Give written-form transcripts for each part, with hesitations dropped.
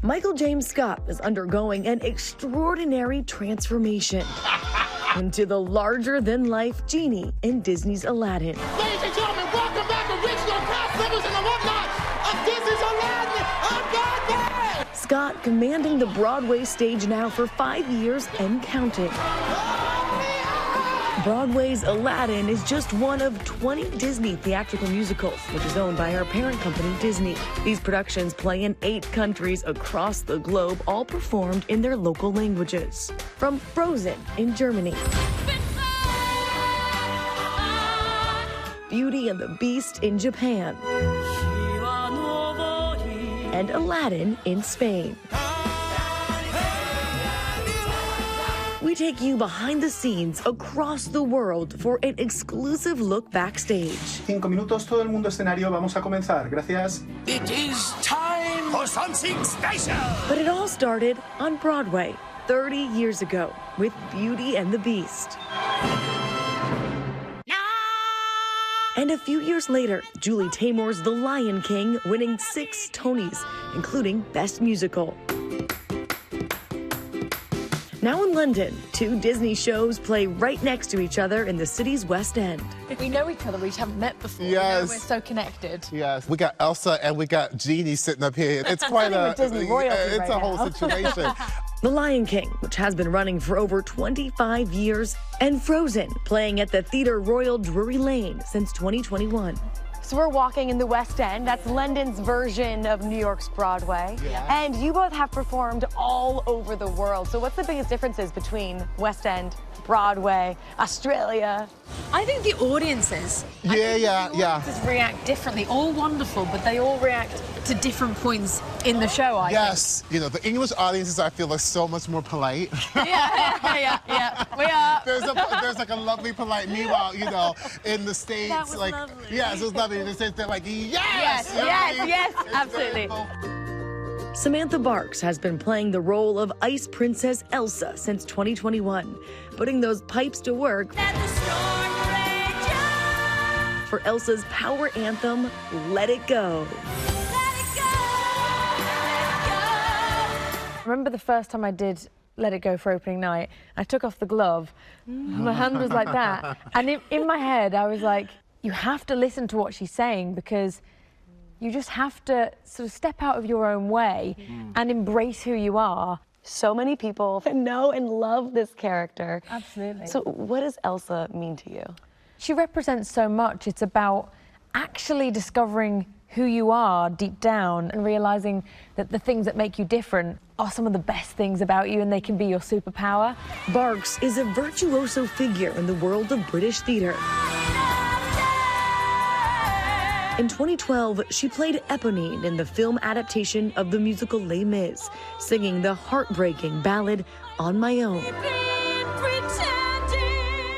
Michael James Scott is undergoing an extraordinary transformation into the larger-than-life genie in Disney's Aladdin. Ladies and gentlemen, welcome back original cast members and whatnot of Disney's Aladdin on Broadway! Scott commanding the Broadway stage now for 5 years and counting. Broadway's Aladdin is just one of 20 Disney theatrical musicals, which is owned by our parent company, Disney. These productions play in 8 countries across the globe, all performed in their local languages. From Frozen in Germany, Beauty and the Beast in Japan, and Aladdin in Spain. We take you behind the scenes across the world for an exclusive look backstage. 5 minutos, todo el mundo escenario, vamos a comenzar. Gracias. It is time for something special! But it all started on Broadway 30 years ago with Beauty and the Beast. And a few years later, Julie Taymor's The Lion King winning 6 Tonys, including Best Musical. Now in London, 2 Disney shows play right next to each other in the city's West End. We know each other, we just haven't met before. Yes. We're so connected. Yes. We got Elsa and we got Genie sitting up here. It's quite Disney royalty it's right a whole now. situation. The Lion King, which has been running for over 25 years, and Frozen, playing at the Theatre Royal Drury Lane since 2021. So we're walking in the West End. That's London's version of New York's Broadway. Yeah. And you both have performed all over the world. So what's the biggest differences between West End, Broadway, Australia? I think the audiences. Yeah. Audiences react differently. All wonderful, but they all react to different points in the show, I think. Yes. You know, the English audiences, I feel, are so much more polite. Yeah. We are. There's like a lovely polite. Meanwhile, you know, in the States, That was like, lovely. yes, it was lovely. In the States, they're like, yes! Yes, It's absolutely. very Samantha Barks has been playing the role of Ice Princess Elsa since 2021, putting those pipes to work for Elsa's power anthem, Let It Go. I remember the first time I did Let It Go for opening night, I took off the glove. My hand was like that. And in my head, I was like, you have to listen to what she's saying because you just have to sort of step out of your own way and embrace who you are. So many people know and love this character. Absolutely. So what does Elsa mean to you? She represents so much. It's about actually discovering who you are deep down and realizing that the things that make you different are some of the best things about you and they can be your superpower. Barks is a virtuoso figure in the world of British theatre. In 2012, she played Eponine in the film adaptation of the musical Les Mis, singing the heartbreaking ballad On My Own.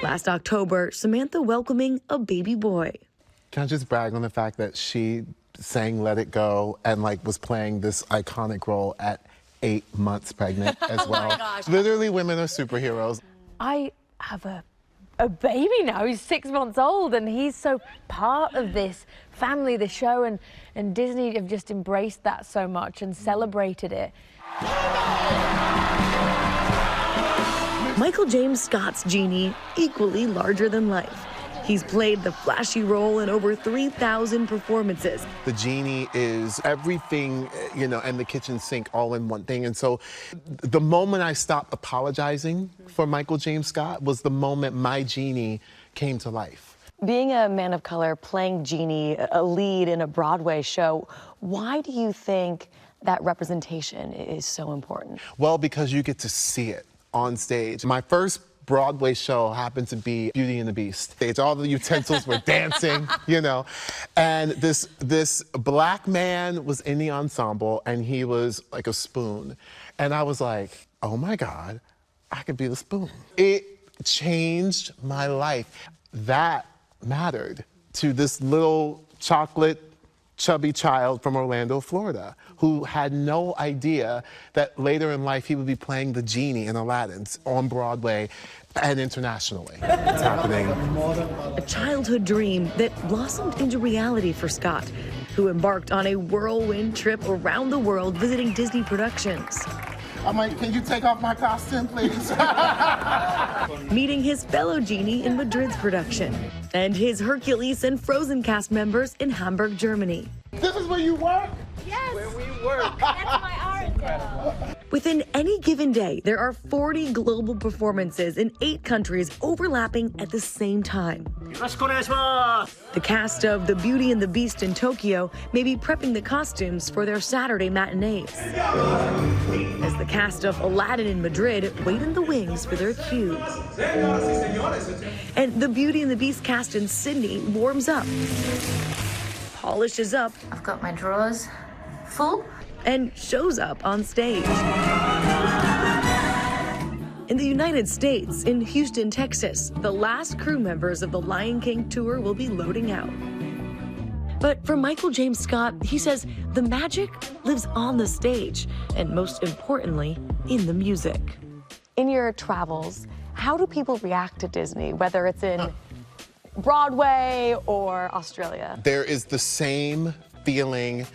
Last October, Samantha welcoming a baby boy. Can I just brag on the fact that she sang Let It Go and like was playing this iconic role at 8 months pregnant as well. Oh my gosh. Literally, women are superheroes. I have a baby now. He's 6 months old and he's so part of this family, the show, and Disney have just embraced that so much and celebrated it. Michael James Scott's Genie, equally larger than life. He's played the flashy role in over 3,000 performances. The Genie is everything, you know, and the kitchen sink all in one thing. And so the moment I stopped apologizing for Michael James Scott was the moment my Genie came to life. Being a man of color, playing Genie, a lead in a Broadway show, why do you think that representation is so important? Well, because you get to see it on stage. My first Broadway show happened to be Beauty and the Beast. All the utensils were dancing, you know. And this black man was in the ensemble and he was like a spoon. And I was like, oh my God, I could be the spoon. It changed my life. That mattered to this little chocolate chubby child from Orlando, Florida, who had no idea that later in life he would be playing the Genie in Aladdin on Broadway and internationally. It's happening. A childhood dream that blossomed into reality for Scott. who embarked on a whirlwind trip around the world visiting Disney productions. I'm like, can you take off my costume, please? Meeting his fellow genie in Madrid's production, and his Hercules and Frozen cast members in Hamburg, Germany. This is where you work? Yes. Where we work. That's my art. Within any given day, there are 40 global performances in 8 countries overlapping at the same time. The cast of The Beauty and the Beast in Tokyo may be prepping the costumes for their Saturday matinees, as the cast of Aladdin in Madrid wait in the wings for their cues. And The Beauty and the Beast cast in Sydney warms up, polishes up, I've got my drawers full. and shows up on stage. In the United States, in Houston, Texas, the last crew members of the Lion King tour will be loading out. But for Michael James Scott, he says the magic lives on the stage, and most importantly, in the music. In your travels, how do people react to Disney, whether it's in Broadway or Australia? There is the same feeling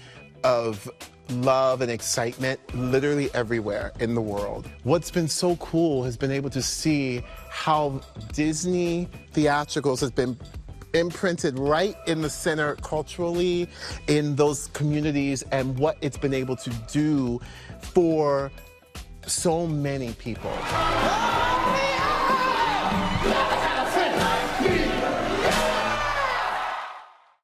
of love and excitement literally everywhere in the world. What's been so cool has been able to see how Disney theatricals has been imprinted right in the center culturally in those communities, and what it's been able to do for so many people.